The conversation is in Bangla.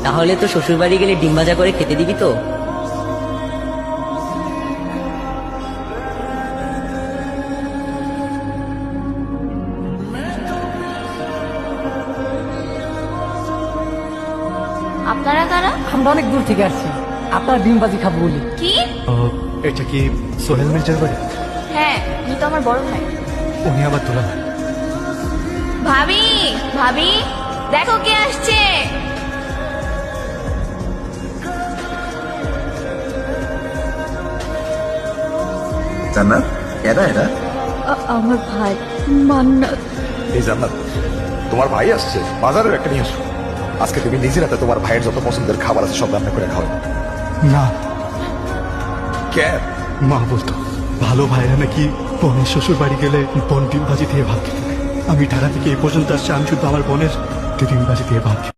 তাহলে তো শ্বশুর বাড়ি গেলে ডিম ভাজা করে খেতে দিবি তো? আপনারা কারা? আমরা অনেক দূর থেকে আসছি, আপনার ডিমবাজি খাবো বলি। কি? এটা কি সোহেল মির্জার বাড়ি? হ্যাঁ, উনি তো আমার বড় ভাই। উনি আবার তোলা ভাই। ভাবি, ভাবি, দেখো কে আসছে। জান্নাত, এরা এরা আমার ভাই মান্নাত। এই জান্নাত, তোমার ভাই আসছে, বাজারের একটা নিয়ে আসো। আজকে তুমি নিজের হাতে তোমার ভাইয়ের যত পছন্দের খাবার আছে সব রান্না করে খাও। না, কেন? মা বলতো ভালো ভাইরা নাকি বোনের শ্বশুর বাড়ি গেলে বোন ডিম ভাজি দিয়ে ভাত খেতে দেয়। আমি ঢাকা থেকে এই পর্যন্ত আসছি, আমি শুধু আমার বোনের ডিম ভাজি দিয়ে ভাত খেতে